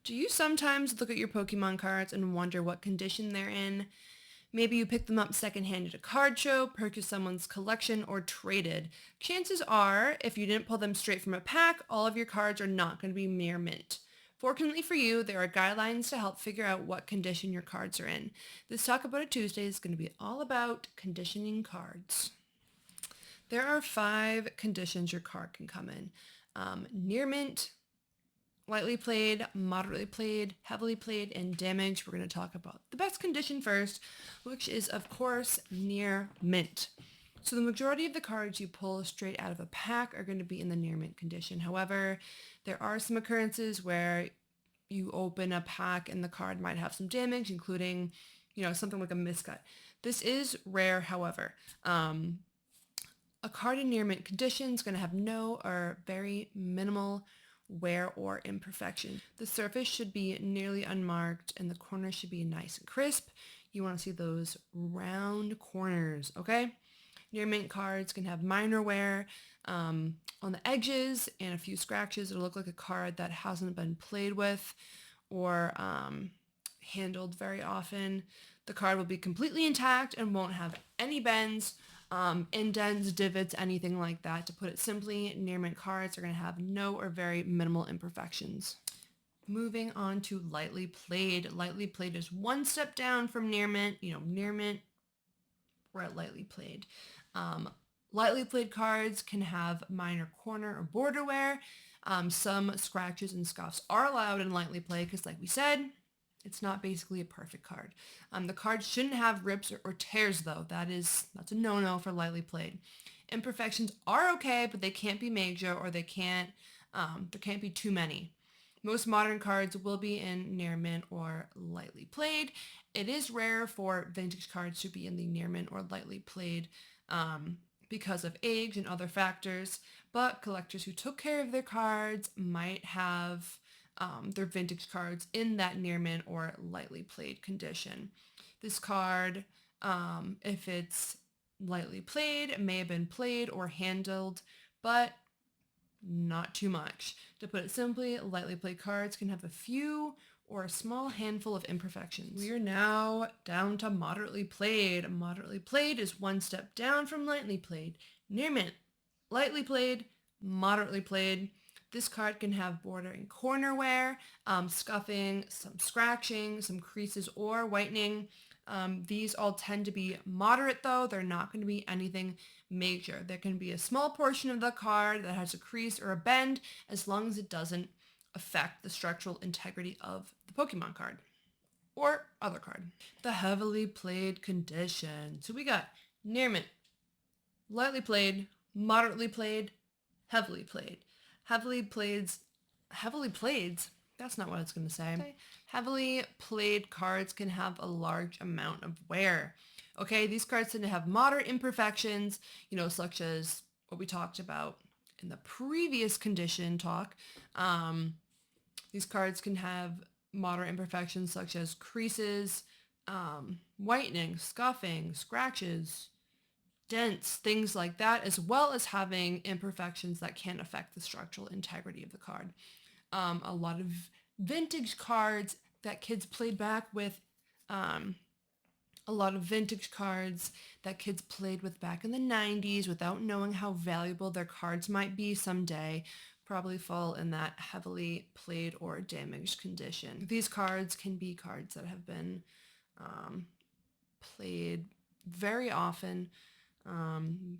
Do you sometimes look at your Pokemon cards and wonder what condition they're in? Maybe you picked them up secondhand at a card show, purchased someone's collection, or traded. Chances are, if you didn't pull them straight from a pack, all of your cards are not going to be mere mint. Fortunately for you, there are guidelines to help figure out what condition your cards are in. This Talk About It Tuesday is going to be all about conditioning cards. There are 5 conditions your card can come in. Near mint, lightly played, moderately played, heavily played, and damaged. We're going to talk about the best condition first, which is, of course, near mint. So the majority of the cards you pull straight out of a pack are going to be in the near mint condition. However, there are some occurrences where you open a pack and the card might have some damage, including, something like a miscut. This is rare, however. A card in near mint condition is going to have no or very minimal wear or imperfection. The surface should be nearly unmarked and the corners should be nice and crisp. You want to see those round corners, okay? Near mint cards can have minor wear on the edges and a few scratches. It'll look like a card that hasn't been played with or handled very often. The card will be completely intact and won't have any bends, indents, divots, anything like that. To put it simply, near mint cards are going to have no or very minimal imperfections. Moving on to lightly played. Lightly played is one step down from near mint. Near mint, we're at lightly played. Lightly played cards can have minor corner or border wear. Some scratches and scuffs are allowed in lightly played because, like we said, it's not basically a perfect card. The card shouldn't have rips or tears, though. That's a no-no for lightly played. Imperfections are okay, but they can't be major, or there can't be too many. Most modern cards will be in near mint or lightly played. It is rare for vintage cards to be in the near mint or lightly played because of age and other factors, but collectors who took care of their cards might have their vintage cards in that near mint or lightly played condition. This card, if it's lightly played, may have been played or handled, but not too much. To put it simply, lightly played cards can have a few or a small handful of imperfections. We are now down to moderately played. Moderately played is one step down from lightly played. Near mint, lightly played, moderately played. This card can have border and corner wear, scuffing, some scratching, some creases or whitening. These all tend to be moderate, though. They're not going to be anything major. There can be a small portion of the card that has a crease or a bend, as long as it doesn't affect the structural integrity of the Pokemon card or other card. The heavily played condition. So we got near mint, lightly played, moderately played, heavily played. Heavily played, that's not what I was going to say. Okay. Heavily played cards can have a large amount of wear. Okay, these cards tend to have moderate imperfections, such as what we talked about in the previous condition talk. These cards can have moderate imperfections such as creases, whitening, scuffing, scratches, dents, things like that, as well as having imperfections that can affect the structural integrity of the card. A lot of vintage cards that kids played back with, back in the 90s without knowing how valuable their cards might be someday probably fall in that heavily played or damaged condition. These cards can be cards that have been played very often,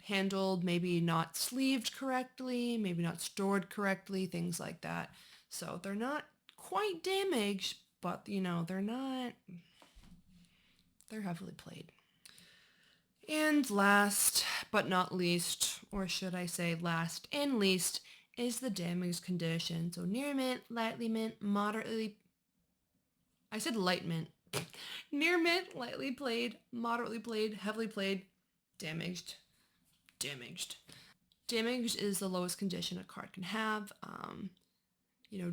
handled, maybe not sleeved correctly, maybe not stored correctly, things like that. So they're not quite damaged, but they're heavily played. And last but not least, or should I say last and least, is the damaged condition. So near mint, lightly mint, moderately, I said light mint. Near mint, lightly played, moderately played, heavily played, damaged. Damaged is the lowest condition a card can have.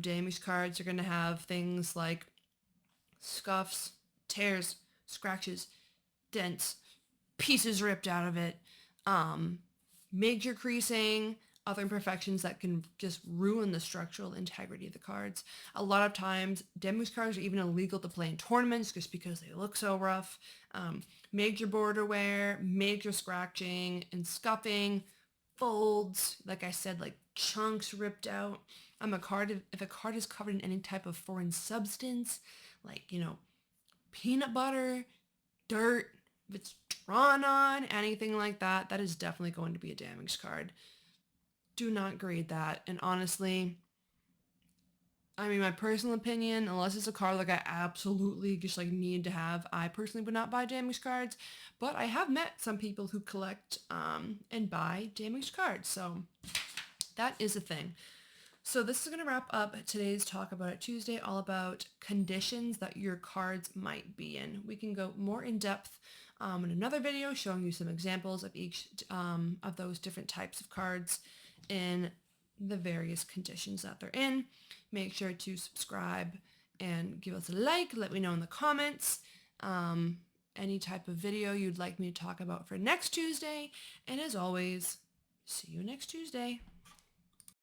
Damaged cards are going to have things like scuffs, tears, scratches, dents, pieces ripped out of it, major creasing, other imperfections that can just ruin the structural integrity of the cards. A lot of times, damaged cards are even illegal to play in tournaments just because they look so rough. Major border wear, major scratching and scuffing, folds, like I said, like chunks ripped out. If a card is covered in any type of foreign substance, like, peanut butter, dirt, if it's drawn on, anything like that, that is definitely going to be a damaged card. Do not grade that. And honestly, I mean, my personal opinion, unless it's a card like I absolutely just like need to have, I personally would not buy damaged cards. But I have met some people who collect and buy damaged cards. So that is a thing. So this is going to wrap up today's Talk About It Tuesday, all about conditions that your cards might be in. We can go more in depth in another video showing you some examples of each of those different types of cards in the various conditions that they're in. Make sure to subscribe and give us a like. Let me know in the comments any type of video you'd like me to talk about for next Tuesday. And as always, see you next Tuesday.